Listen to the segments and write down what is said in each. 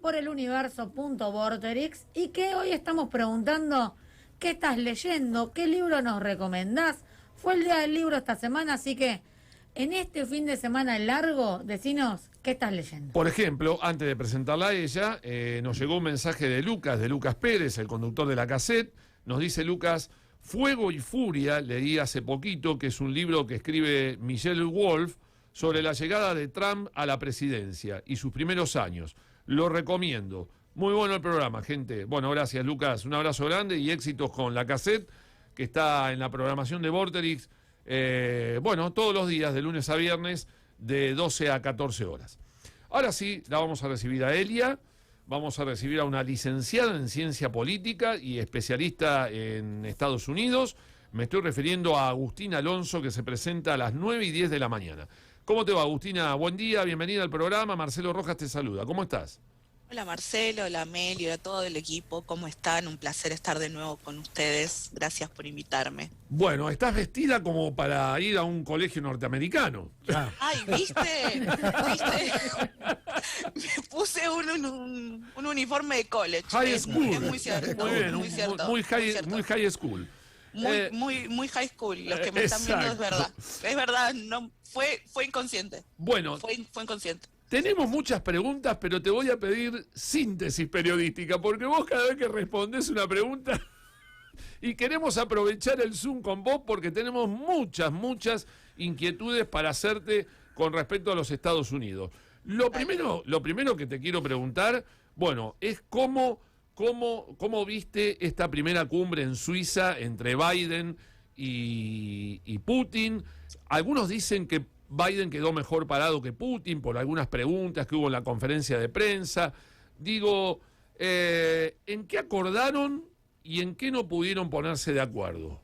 por el universo.vorterix y que hoy estamos preguntando qué estás leyendo, qué libro nos recomendás. Fue el día del libro esta semana, así que en este fin de semana largo, decinos qué estás leyendo. Por ejemplo, antes de presentarla a ella, nos llegó un mensaje de Lucas Pérez, el conductor de la cassette. Nos dice Lucas: Fuego y Furia, leí hace poquito, que es un libro que escribe Michelle Wolf sobre la llegada de Trump a la presidencia y sus primeros años. Lo recomiendo. Muy bueno el programa, gente. Bueno, gracias, Lucas. Un abrazo grande y éxitos con la cassette, que está en la programación de Vorterix, todos los días, de lunes a viernes, de 12 a 14 horas. Ahora sí, la vamos a recibir a Elia. Vamos a recibir a una licenciada en ciencia política y especialista en Estados Unidos. Me estoy refiriendo a Agustina Alonso, que se presenta a las 9:10 de la mañana. ¿Cómo te va, Agustina? Buen día, bienvenida al programa. Marcelo Rojas te saluda. ¿Cómo estás? Hola Marcelo, hola Meli, hola todo el equipo. ¿Cómo están? Un placer estar de nuevo con ustedes. Gracias por invitarme. Bueno, estás vestida como para ir a un colegio norteamericano. Ay, ¿viste? ¿Viste? Me puse un uniforme de college. High school. Es muy cierto. Muy bien, muy cierto, muy high school. Muy high school. Los que me están viendo es verdad. Es verdad, no, fue inconsciente. Bueno, fue inconsciente. Tenemos muchas preguntas, pero te voy a pedir síntesis periodística, porque vos cada vez que respondés una pregunta y queremos aprovechar el Zoom con vos porque tenemos muchas inquietudes para hacerte con respecto a los Estados Unidos. Lo primero que te quiero preguntar, bueno, es cómo viste esta primera cumbre en Suiza entre Biden y Putin. Algunos dicen que Biden quedó mejor parado que Putin por algunas preguntas que hubo en la conferencia de prensa. Digo, ¿en qué acordaron y en qué no pudieron ponerse de acuerdo?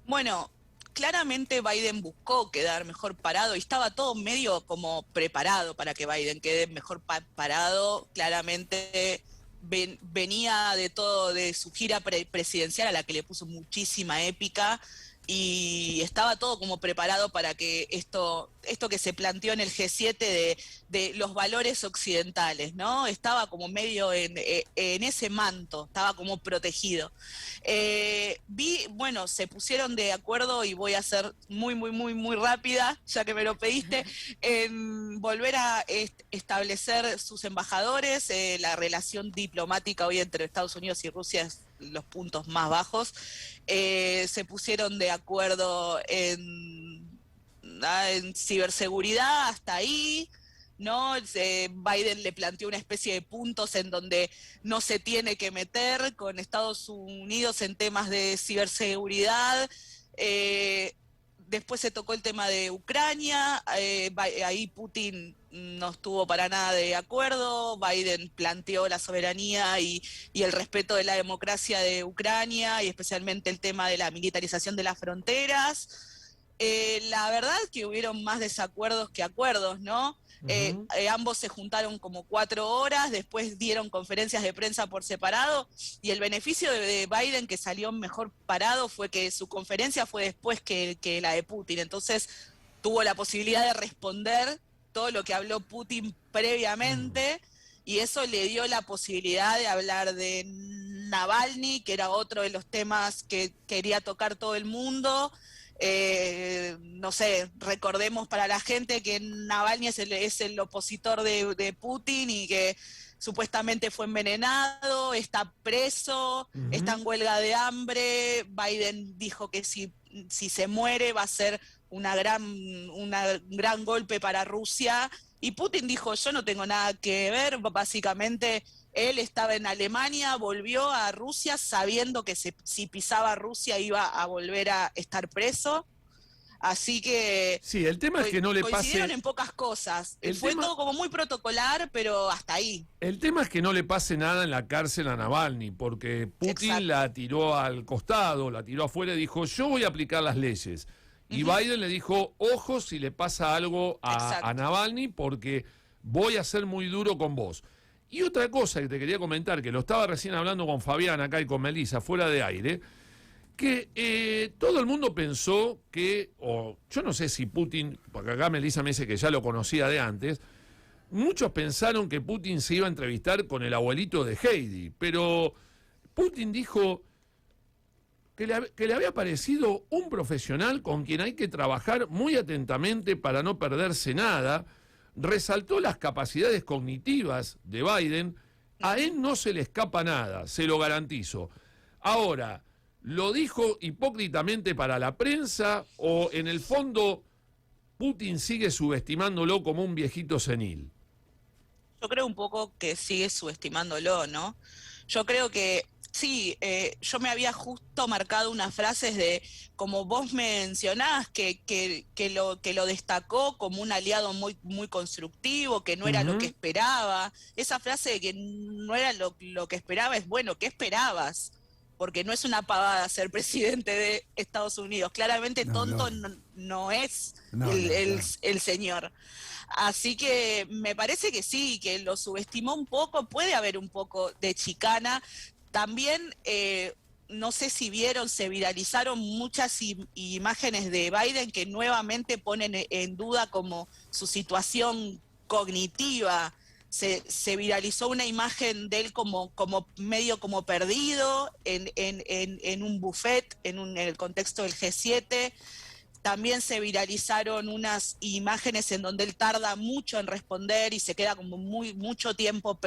Bueno, claramente Biden buscó quedar mejor parado y estaba todo medio como preparado para que Biden quede mejor parado. Claramente venía de su gira presidencial, a la que le puso muchísima épica, y estaba todo como preparado para que esto que se planteó en el G7 de los valores occidentales, ¿no? Estaba como medio en ese manto, estaba como protegido. Se pusieron de acuerdo, y voy a ser muy rápida, ya que me lo pediste, en volver a establecer sus embajadores. La relación diplomática hoy entre Estados Unidos y Rusia es los puntos más bajos. Se pusieron de acuerdo en ciberseguridad, hasta ahí, ¿no? Biden le planteó una especie de puntos en donde no se tiene que meter con Estados Unidos en temas de ciberseguridad. Después se tocó el tema de Ucrania, ahí Putin no estuvo para nada de acuerdo. Biden planteó la soberanía y el respeto de la democracia de Ucrania, y especialmente el tema de la militarización de las fronteras. La verdad que hubieron más desacuerdos que acuerdos, ¿no? Ambos se juntaron como 4 horas, después dieron conferencias de prensa por separado, y el beneficio de Biden, que salió mejor parado, fue que su conferencia fue después que la de Putin. Entonces tuvo la posibilidad de responder todo lo que habló Putin previamente, y eso le dio la posibilidad de hablar de Navalny, que era otro de los temas que quería tocar todo el mundo. No sé, recordemos para la gente que Navalny es el opositor de Putin, y que supuestamente fue envenenado, está preso, está en huelga de hambre. Biden dijo que si se muere va a ser un gran golpe para Rusia, y Putin dijo: yo no tengo nada que ver. Básicamente él estaba en Alemania, volvió a Rusia sabiendo que si pisaba Rusia iba a volver a estar preso. Así que sí, el tema es que no le coincidieron en pocas cosas. Fue todo como muy protocolar, pero hasta ahí. El tema es que no le pase nada en la cárcel a Navalny, porque Putin la tiró al costado, la tiró afuera y dijo: yo voy a aplicar las leyes. Y Biden le dijo: ojo si le pasa algo a Navalny, porque voy a ser muy duro con vos. Y otra cosa que te quería comentar, que lo estaba recién hablando con Fabián acá y con Melissa, fuera de aire, que todo el mundo pensó que, o yo no sé si Putin, porque acá Melissa me dice que ya lo conocía de antes, muchos pensaron que Putin se iba a entrevistar con el abuelito de Heidi, pero Putin dijo que le había parecido un profesional con quien hay que trabajar muy atentamente para no perderse nada. Resaltó las capacidades cognitivas de Biden. A él no se le escapa nada, se lo garantizo. Ahora, ¿lo dijo hipócritamente para la prensa o en el fondo Putin sigue subestimándolo como un viejito senil? Yo creo un poco que sigue subestimándolo, ¿no? Yo creo que sí, yo me había justo marcado unas frases de, como vos mencionás, que lo destacó como un aliado muy, muy constructivo, que no era lo que esperaba. Esa frase de que no era lo que esperaba es, bueno, ¿qué esperabas? Porque no es una pavada ser presidente de Estados Unidos. Claramente tonto no es el señor. Así que me parece que sí, que lo subestimó un poco, puede haber un poco de chicana. También, no sé si vieron, se viralizaron muchas imágenes de Biden que nuevamente ponen en duda como su situación cognitiva. Se viralizó una imagen de él como medio como perdido en un buffet, en el contexto del G7. También se viralizaron unas imágenes en donde él tarda mucho en responder y se queda como mucho tiempo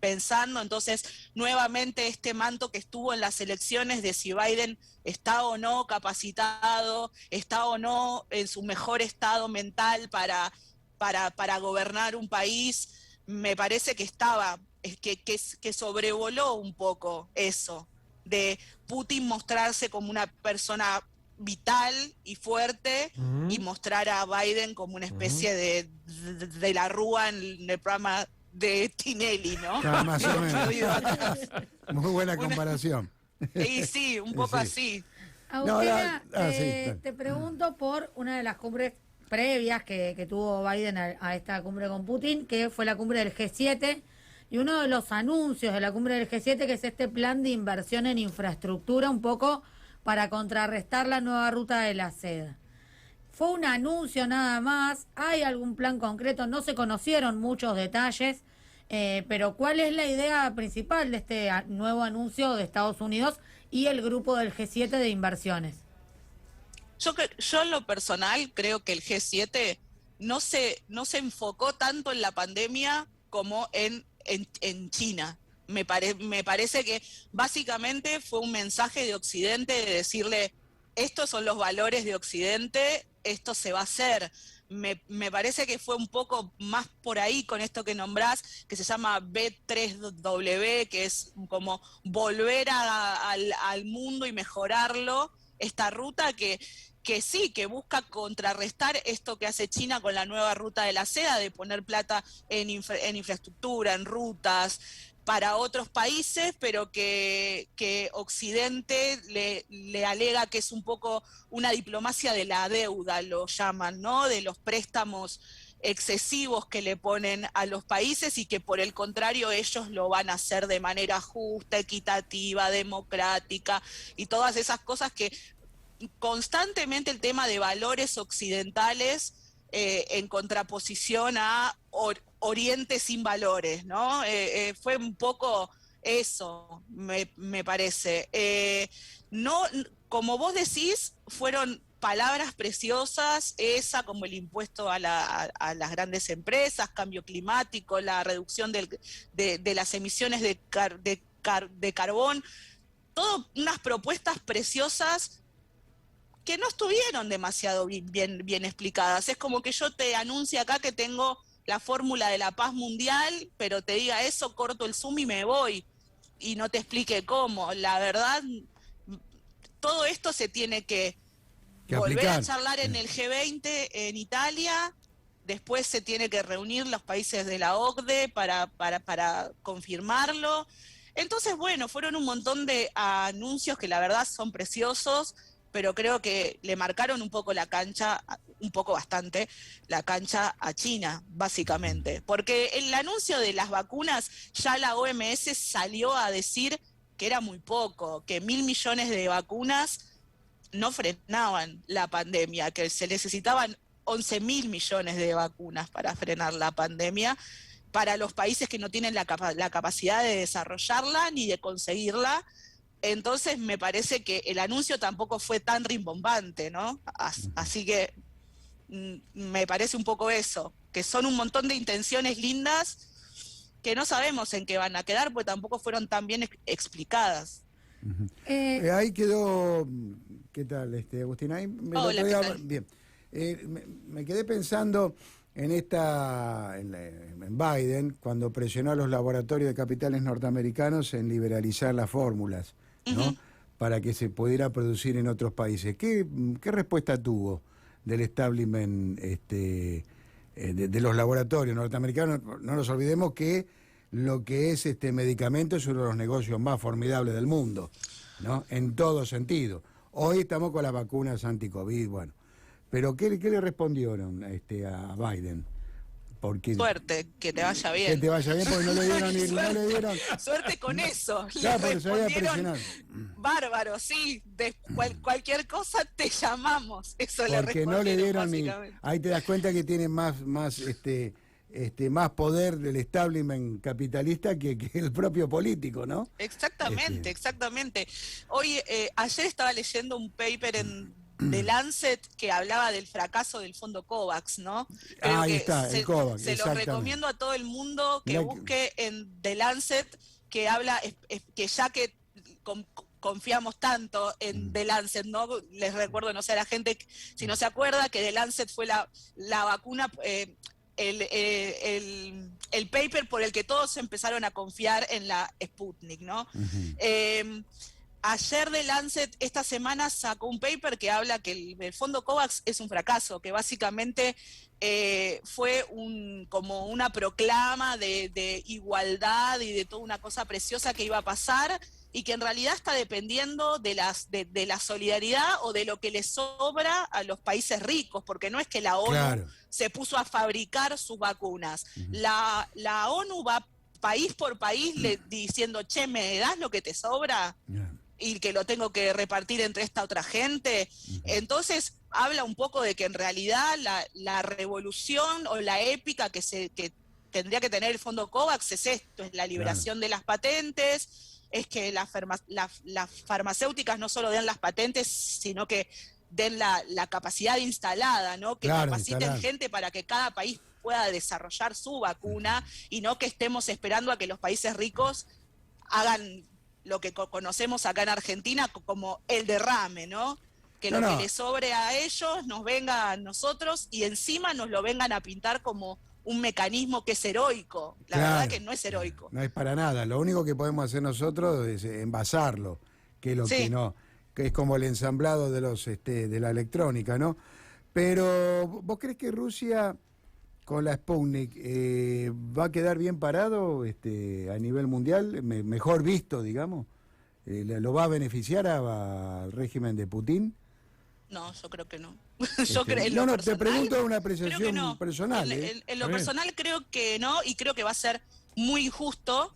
pensando. Entonces, nuevamente este manto que estuvo en las elecciones de si Biden está o no capacitado, está o no en su mejor estado mental para gobernar un país, me parece que que sobrevoló un poco eso, de Putin mostrarse como una persona vital y fuerte y mostrar a Biden como una especie de la Rúa en el programa de Tinelli, ¿no? Claro, más o menos. Muy buena comparación. Y sí, un poco así. Agustina, sí. te pregunto por una de las cumbres previas que tuvo Biden a esta cumbre con Putin, que fue la cumbre del G7, y uno de los anuncios de la cumbre del G7, que es este plan de inversión en infraestructura, un poco para contrarrestar la nueva ruta de la seda. Fue un anuncio nada más, ¿hay algún plan concreto? No se conocieron muchos detalles, pero ¿cuál es la idea principal de este nuevo anuncio de Estados Unidos y el grupo del G7 de inversiones? Yo en lo personal creo que el G7 no se enfocó tanto en la pandemia como en China. Me parece que básicamente fue un mensaje de Occidente de decirle, estos son los valores de Occidente, esto se va a hacer. Me parece que fue un poco más por ahí con esto que nombrás, que se llama B3W, que es como volver al mundo y mejorarlo, esta ruta que sí, que busca contrarrestar esto que hace China con la nueva ruta de la seda, de poner plata en infraestructura, en rutas, para otros países, pero que Occidente le alega que es un poco una diplomacia de la deuda, lo llaman, ¿no? De los préstamos excesivos que le ponen a los países y que por el contrario ellos lo van a hacer de manera justa, equitativa, democrática y todas esas cosas que constantemente el tema de valores occidentales en contraposición a Oriente sin valores, ¿no? Fue un poco eso, me parece. No, como vos decís, fueron palabras preciosas, esa como el impuesto a las grandes empresas, cambio climático, la reducción de las emisiones de carbón, todas unas propuestas preciosas que no estuvieron demasiado bien explicadas. Es como que yo te anuncie acá que tengo la fórmula de la paz mundial, pero te diga eso, corto el Zoom y me voy, y no te explique cómo. La verdad, todo esto se tiene que volver aplicar. A charlar en el G20 en Italia, después se tiene que reunir los países de la OCDE para confirmarlo. Entonces, bueno, fueron un montón de anuncios que la verdad son preciosos, pero creo que le marcaron un poco la cancha, un poco bastante, la cancha a China, básicamente. Porque el anuncio de las vacunas, ya la OMS salió a decir que era muy poco, que 1.000 millones de vacunas no frenaban la pandemia, que se necesitaban 11.000 millones de vacunas para frenar la pandemia. para los países que no tienen la capacidad de desarrollarla ni de conseguirla. Entonces me parece que el anuncio tampoco fue tan rimbombante, ¿no? Así que me parece un poco eso, que son un montón de intenciones lindas que no sabemos en qué van a quedar, porque tampoco fueron tan bien explicadas. Ahí quedó, ¿qué tal, Agustín? Ahí Hola, ¿qué tal? Bien. Me quedé pensando en Biden, cuando presionó a los laboratorios de capitales norteamericanos en liberalizar las fórmulas, ¿no? Para que se pudiera producir en otros países. ¿Qué respuesta tuvo del establishment de los laboratorios norteamericanos? No nos olvidemos que lo que es medicamento es uno de los negocios más formidables del mundo, ¿no? En todo sentido. Hoy estamos con las vacunas anti-COVID, bueno. Pero ¿qué le respondieron a Biden? Porque, suerte, que te vaya bien. Que te vaya bien, porque no le dieron ni suerte, no le dieron. Suerte con eso. Claro, Le porque se había respondieron, presionado. bárbaro, sí, cualquier cosa te llamamos. Eso le Porque respondieron, no le dieron ni. básicamente. Ahí te das cuenta que tiene más poder del establishment capitalista que el propio político, ¿no? Exactamente, exactamente. Hoy, ayer estaba leyendo un paper de Lancet que hablaba del fracaso del fondo COVAX, ¿no? Creo Ahí que está, el COVAX, se lo exactamente. recomiendo a todo el mundo que Mirá busque en The Lancet, que habla, que ya que confiamos tanto en The Lancet, ¿no? Les recuerdo, no sé, a la gente, si no se acuerda, que The Lancet fue la vacuna, el paper por el que todos empezaron a confiar en la Sputnik, ¿no? Ayer The Lancet, esta semana, sacó un paper que habla que el fondo COVAX es un fracaso, que básicamente fue como una proclama de igualdad y de toda una cosa preciosa que iba a pasar, y que en realidad está dependiendo de la solidaridad o de lo que le sobra a los países ricos, porque no es que la ONU Claro. se puso a fabricar sus vacunas. La ONU va país por país diciendo, che, ¿me das lo que te sobra? Y que lo tengo que repartir entre esta otra gente. Entonces habla un poco de que en realidad la revolución o la épica que tendría que tener el fondo COVAX es esto, es la liberación de las patentes, es que las farmacéuticas no solo den las patentes, sino que den la capacidad instalada, ¿no? Que capaciten gente para que cada país pueda desarrollar su vacuna, y no que estemos esperando a que los países ricos hagan lo que conocemos acá en Argentina como el derrame, ¿no? Que lo que les sobre a ellos nos venga a nosotros, y encima nos lo vengan a pintar como un mecanismo que es heroico. La verdad que no es heroico. No es para nada. Lo único que podemos hacer nosotros es envasarlo, que es lo que no, que es como el ensamblado de los de la electrónica, ¿no? Pero ¿vos crees que Rusia con la Sputnik va a quedar bien parado a nivel mundial, mejor visto, digamos? ¿Lo va a beneficiar al régimen de Putin? No, yo creo que no. Yo creo, no, te pregunto una apreciación no. personal. En lo personal creo que no, y creo que va a ser muy injusto,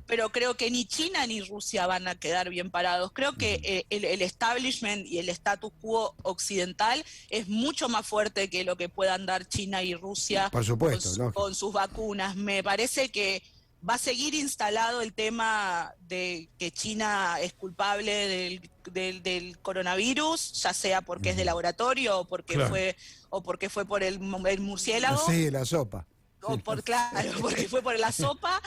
pero creo que ni China ni Rusia van a quedar bien parados. Creo que el establishment y el status quo occidental es mucho más fuerte que lo que puedan dar China y Rusia. Por supuesto, con sus vacunas. Me parece que va a seguir instalado el tema de que China es culpable del coronavirus, ya sea porque es de laboratorio o porque fue por el murciélago. Sí, la sopa. O porque fue por la sopa,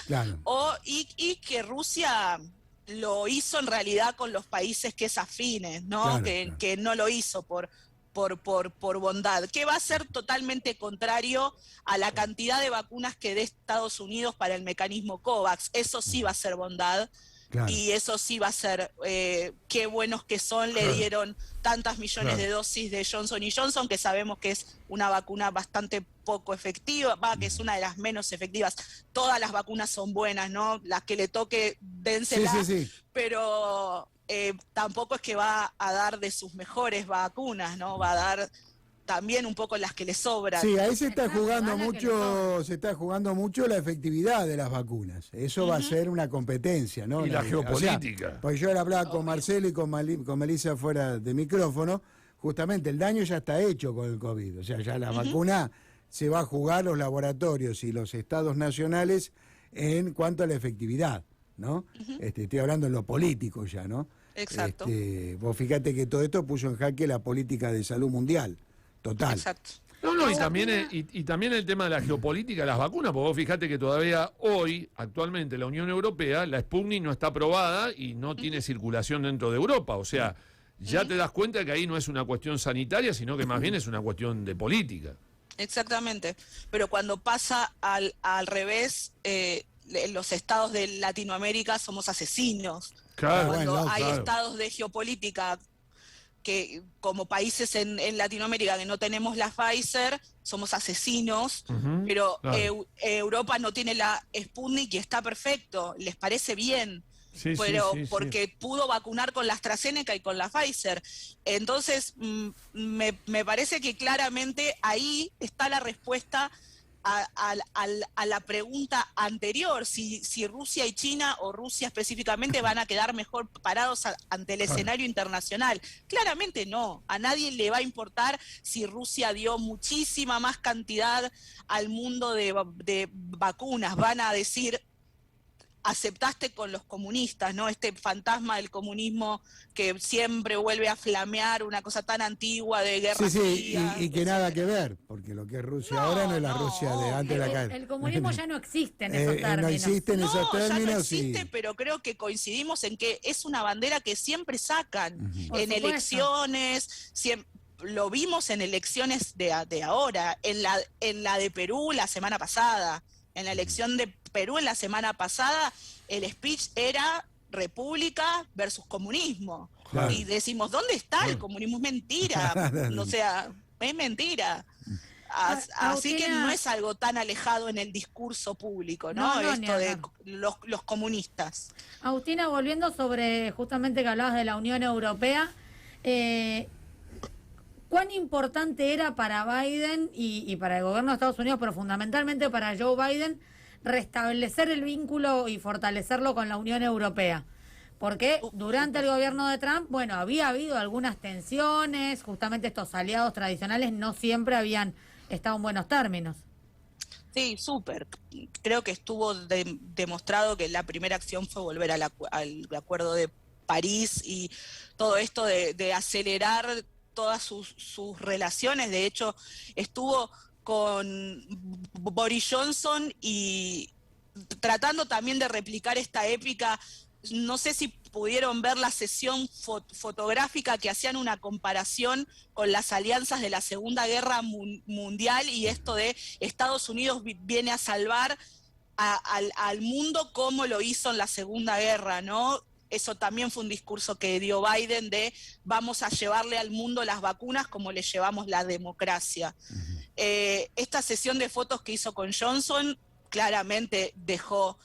y que Rusia lo hizo en realidad con los países que es afines, ¿no? Que no lo hizo por bondad, que va a ser totalmente contrario a la cantidad de vacunas que dé Estados Unidos para el mecanismo COVAX. Eso sí va a ser bondad. Y eso sí va a ser, qué buenos que son, le dieron tantas millones de dosis de Johnson & Johnson, que sabemos que es una vacuna bastante poco efectiva, que es una de las menos efectivas. Todas las vacunas son buenas, ¿no? Las que le toque, dénselas, pero tampoco es que va a dar de sus mejores vacunas, ¿no? Va a dar también un poco las que le sobran. Sí, ahí se está jugando mucho la efectividad de las vacunas. Eso va a ser una competencia, ¿no? Y la geopolítica. O sea, porque yo hablaba con Marcelo y con Melissa fuera de micrófono, justamente el daño ya está hecho con el COVID. O sea, ya la vacuna se va a jugar los laboratorios y los estados nacionales en cuanto a la efectividad, ¿no? Estoy hablando en lo político ya, ¿no? Exacto. Vos fíjate que todo esto puso en jaque la política de salud mundial, total. Exacto. No, y también el tema de la geopolítica de las vacunas, porque vos fíjate que todavía hoy, actualmente, la Unión Europea, la Sputnik no está aprobada y no tiene circulación dentro de Europa. O sea, ya te das cuenta que ahí no es una cuestión sanitaria, sino que más bien es una cuestión de política. Exactamente. Pero cuando pasa al revés, los estados de Latinoamérica somos asesinos. Claro, Cuando bueno, hay claro. estados de geopolítica que como países en Latinoamérica que no tenemos la Pfizer, somos asesinos, Ujú, pero claro. Europa no tiene la Sputnik y está perfecto, les parece bien, Sí, pero sí. porque pudo vacunar con la AstraZeneca y con la Pfizer. Entonces, me parece que claramente ahí está la respuesta a la pregunta anterior, si Rusia y China, o Rusia específicamente, van a quedar mejor parados ante el escenario internacional. Claramente no, a nadie le va a importar si Rusia dio muchísima más cantidad al mundo de vacunas, van a decir, aceptaste con los comunistas, ¿no? Este fantasma del comunismo que siempre vuelve a flamear, una cosa tan antigua de guerra Sí, fría, y que nada que ver, porque lo que es Rusia ahora no es la Rusia de antes de la calle. El comunismo ya no existe en esos términos. No existe en esos No, ya términos. no existe, y... pero creo que coincidimos en que es una bandera que siempre sacan Por en supuesto. elecciones, lo vimos en elecciones de ahora, en la de Perú la semana pasada, en la elección de Perú en la semana pasada, el speech era república versus comunismo. Claro. Y decimos, ¿dónde está el comunismo? Es mentira. O sea, es mentira. Así que Agustina, no es algo tan alejado en el discurso público, ¿no? No, ni Esto de hablar. los comunistas. Agustina, volviendo sobre justamente que hablabas de la Unión Europea, ¿cuán importante era para Biden y para el gobierno de Estados Unidos, pero fundamentalmente para Joe Biden, restablecer el vínculo y fortalecerlo con la Unión Europea? Porque durante el gobierno de Trump, bueno, había habido algunas tensiones, justamente estos aliados tradicionales no siempre habían estado en buenos términos. Sí, súper. Creo que estuvo demostrado que la primera acción fue volver al acuerdo de París y todo esto de acelerar todas sus relaciones. De hecho, estuvo con Boris Johnson y tratando también de replicar esta épica. No sé si pudieron ver la sesión fotográfica que hacían una comparación con las alianzas de la Segunda Guerra Mundial y esto de Estados Unidos viene a salvar al mundo como lo hizo en la Segunda Guerra, ¿no? Eso también fue un discurso que dio Biden de vamos a llevarle al mundo las vacunas como le llevamos la democracia. Esta sesión de fotos que hizo con Johnson claramente dejó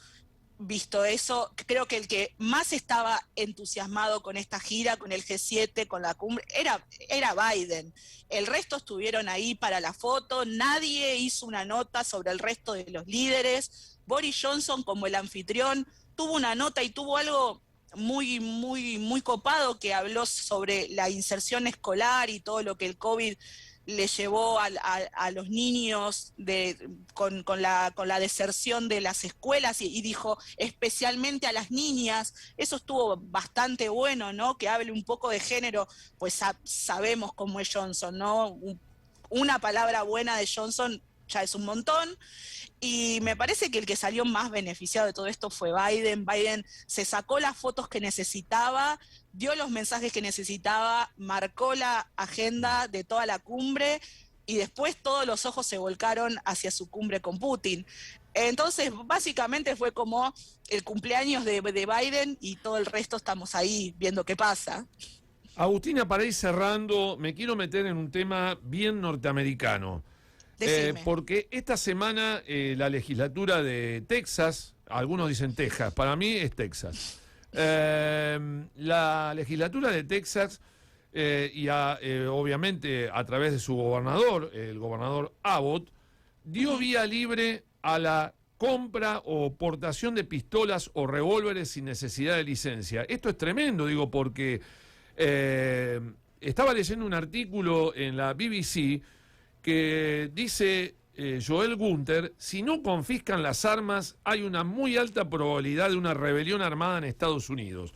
visto eso. Creo que el que más estaba entusiasmado con esta gira, con el G7, con la cumbre, era Biden. El resto estuvieron ahí para la foto, nadie hizo una nota sobre el resto de los líderes. Boris Johnson, como el anfitrión, tuvo una nota y tuvo algo muy copado, que habló sobre la inserción escolar y todo lo que el COVID le llevó a los niños con la deserción de las escuelas y dijo especialmente a las niñas. Eso estuvo bastante bueno, ¿no? Que hable un poco de género, pues sabemos cómo es Johnson, ¿no? Una palabra buena de Johnson ya es un montón. Y me parece que el que salió más beneficiado de todo esto fue Biden. Biden se sacó las fotos que necesitaba, dio los mensajes que necesitaba, marcó la agenda de toda la cumbre y después todos los ojos se volcaron hacia su cumbre con Putin. Entonces, básicamente fue como el cumpleaños de Biden y todo el resto estamos ahí viendo qué pasa. Agustina, para ir cerrando, me quiero meter en un tema bien norteamericano. Porque esta semana la legislatura de Texas, algunos dicen Texas, para mí es Texas. La legislatura de Texas, obviamente a través de su gobernador, el gobernador Abbott, dio vía libre a la compra o portación de pistolas o revólveres sin necesidad de licencia. Esto es tremendo, digo, porque estaba leyendo un artículo en la BBC que dice Joel Gunter, si no confiscan las armas, hay una muy alta probabilidad de una rebelión armada en Estados Unidos.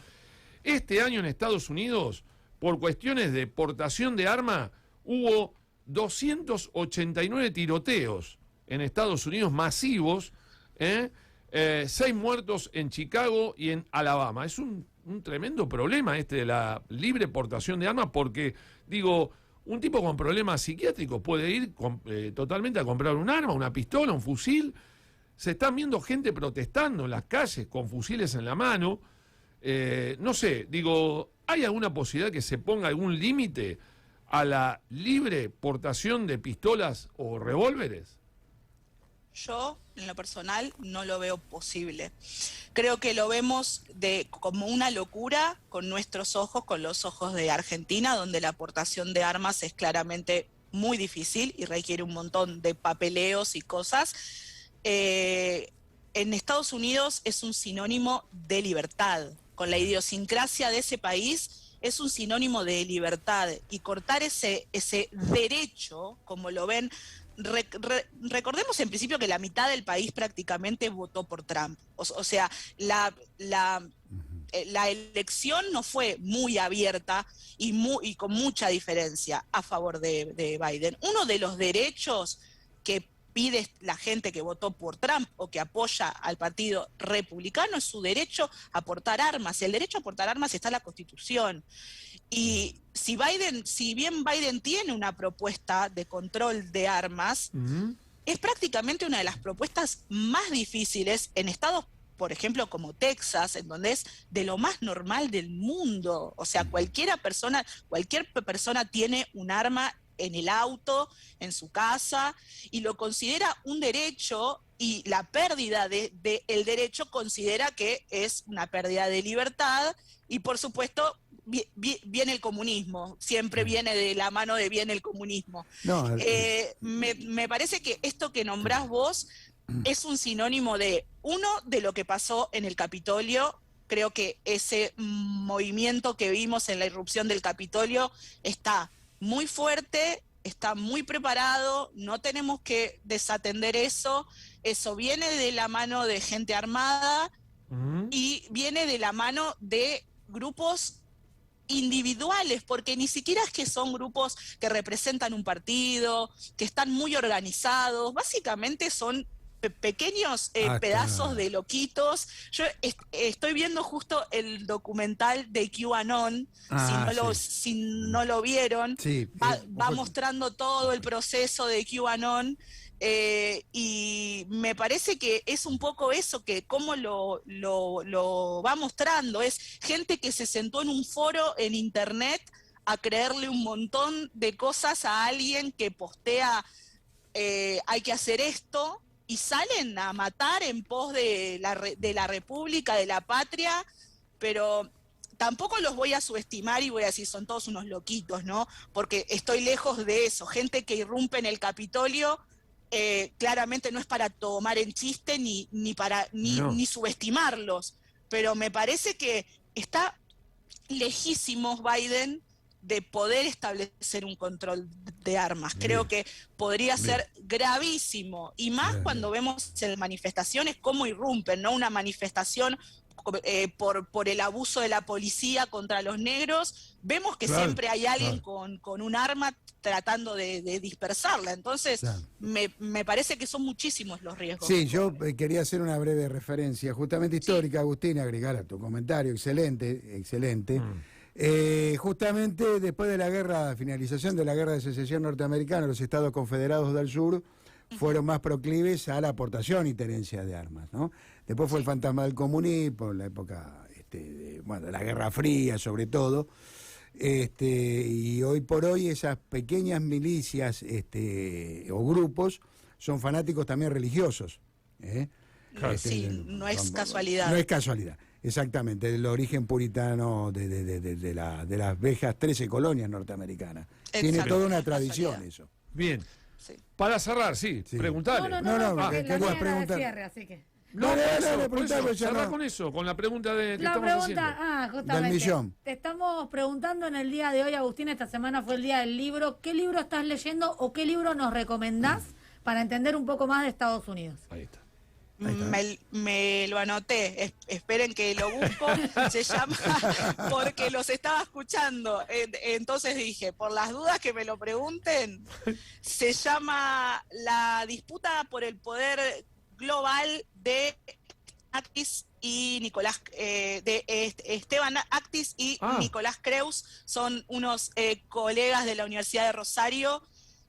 Este año en Estados Unidos, por cuestiones de portación de arma, hubo 289 tiroteos en Estados Unidos masivos, 6 muertos en Chicago y en Alabama. Es un tremendo problema de la libre portación de armas porque, digo, un tipo con problemas psiquiátricos puede ir totalmente a comprar un arma, una pistola, un fusil. Se están viendo gente protestando en las calles con fusiles en la mano. No sé, digo, ¿hay alguna posibilidad que se ponga algún límite a la libre portación de pistolas o revólveres? Yo, en lo personal, no lo veo posible. Creo que lo vemos como una locura con nuestros ojos, con los ojos de Argentina, donde la aportación de armas es claramente muy difícil y requiere un montón de papeleos y cosas. En Estados Unidos es un sinónimo de libertad. Con la idiosincrasia de ese país es un sinónimo de libertad. Y cortar ese derecho, como lo ven... recordemos en principio que la mitad del país prácticamente votó por Trump. O sea, la elección no fue muy abierta y con mucha diferencia a favor de Biden. Uno de los derechos que pide la gente que votó por Trump o que apoya al partido republicano es su derecho a portar armas. El derecho a portar armas está en la Constitución. Y si bien Biden tiene una propuesta de control de armas, es prácticamente una de las propuestas más difíciles en estados, por ejemplo, como Texas, en donde es de lo más normal del mundo. O sea, cualquier persona tiene un arma en el auto, en su casa, y lo considera un derecho, y la pérdida del derecho considera que es una pérdida de libertad, y por supuesto viene el comunismo, siempre viene de la mano de viene el comunismo. No, me parece que esto que nombrás vos es un sinónimo de lo que pasó en el Capitolio. Creo que ese movimiento que vimos en la irrupción del Capitolio está muy fuerte, está muy preparado, no tenemos que desatender eso viene de la mano de gente armada y viene de la mano de grupos individuales, porque ni siquiera es que son grupos que representan un partido, que están muy organizados, básicamente son pequeños pedazos de loquitos. Yo estoy viendo justo el documental de QAnon, si no lo vieron, va mostrando todo el proceso de QAnon, y me parece que es un poco eso, que cómo lo va mostrando, es gente que se sentó en un foro en internet a creerle un montón de cosas a alguien que postea hay que hacer esto, y salen a matar en pos de la República, de la patria, pero tampoco los voy a subestimar y voy a decir son todos unos loquitos, ¿no? Porque estoy lejos de eso. Gente que irrumpe en el Capitolio claramente no es para tomar en chiste ni subestimarlos, pero me parece que está lejísimos Biden de poder establecer un control de armas. Creo que podría ser gravísimo, y más cuando vemos en manifestaciones cómo irrumpen, ¿no? Una manifestación por el abuso de la policía contra los negros, vemos que siempre hay alguien con un arma tratando de dispersarla. Entonces, me parece que son muchísimos los riesgos. Sí, yo quería hacer una breve referencia, justamente histórica, Agustín, agregar a tu comentario, excelente. Justamente después de la finalización de la guerra de secesión norteamericana, los estados confederados del sur fueron más proclives a la aportación y tenencia de armas, ¿no? Después fue el fantasma del comunismo, la época de la Guerra Fría sobre todo, y hoy por hoy esas pequeñas milicias o grupos son fanáticos también religiosos. No es casualidad. No es casualidad. Exactamente, del origen puritano de las viejas 13 colonias norteamericanas. Tiene toda una tradición eso. Bien. Sí. Para cerrar, preguntale. No, querías preguntar. Cierre, así que. Cerrá con eso, con la pregunta de que estamos haciendo. Justamente. Del millón. Te estamos preguntando en el día de hoy, Agustín, esta semana fue el día del libro. ¿Qué libro estás leyendo o qué libro nos recomendás para entender un poco más de Estados Unidos. Ahí está. Me lo anoté, esperen que lo busco, se llama, porque los estaba escuchando, entonces dije, por las dudas que me lo pregunten, se llama La disputa por el poder global de Actis y Nicolás, de Esteban Actis y Nicolás Creus, son unos colegas de la Universidad de Rosario.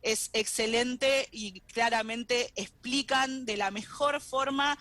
Es excelente y claramente explican de la mejor forma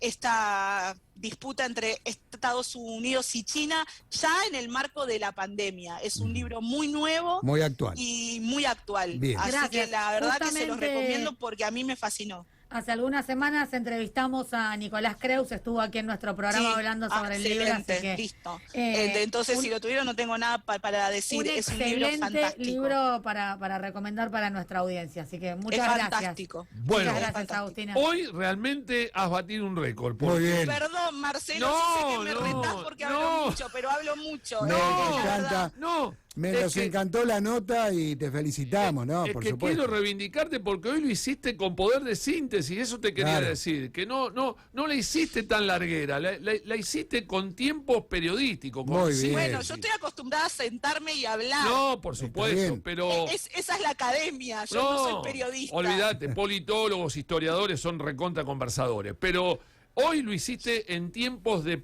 esta disputa entre Estados Unidos y China ya en el marco de la pandemia. Es un libro muy nuevo, muy actual y muy actual. Bien. Así Gracias. que la verdad que se los Justamente recomiendo porque a mí me fascinó. Hace algunas semanas entrevistamos a Nicolás Creus, estuvo aquí en nuestro programa Sí, hablando sobre el libro, así que listo. un- Entonces, si lo tuvieron, no tengo nada para decir. un Es un libro excelente fantástico. libro para recomendar para nuestra audiencia, así que muchas Es gracias. fantástico. Bueno, Muchas gracias, fantástico. Agustina. Hoy realmente has batido un récord. muy bien. Perdón, Marcelo, No, sí sé que me no, retás porque no. hablo mucho, pero hablo mucho. Me la encanta. verdad. No, Nos es que- encantó la nota y te felicitamos, ¿no? Es Por que supuesto. quiero reivindicarte porque hoy lo hiciste con poder de síntesis, eso te quería Claro. decir, que no la hiciste tan larguera, la hiciste con tiempos periodísticos. Con Muy bien. síntesis. Bueno, yo estoy acostumbrada a sentarme y hablar. No, por Está supuesto, bien. pero... Esa es la academia, yo no soy periodista. Olvídate, politólogos, historiadores son recontra conversadores, pero hoy lo hiciste en tiempos de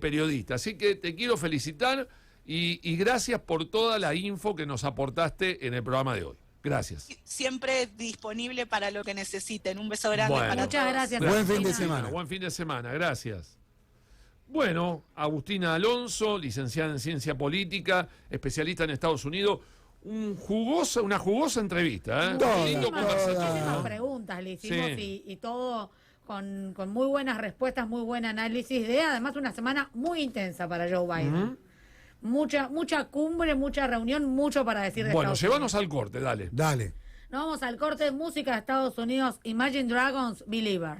periodista, así que te quiero felicitar y gracias por toda la info que nos aportaste en el programa de hoy. Gracias. Siempre disponible para lo que necesiten. Un beso grande Bueno. para Muchas todos. gracias. Buen Agustina. fin de semana. Buen fin de semana, gracias. Bueno, Agustina Alonso, licenciada en Ciencia Política, especialista en Estados Unidos, una jugosa entrevista, ¿eh? Toda, Lindo toda. conversatorio, Muchísimas ¿no? preguntas le hicimos Sí. y todo con muy buenas respuestas, muy buen análisis de además una semana muy intensa para Joe Biden. Ujú. Mucha cumbre, mucha reunión, mucho para decir de Bueno, Estados llévanos Unidos. al corte, dale. Dale. Nos vamos al corte de música de Estados Unidos, Imagine Dragons, Believer.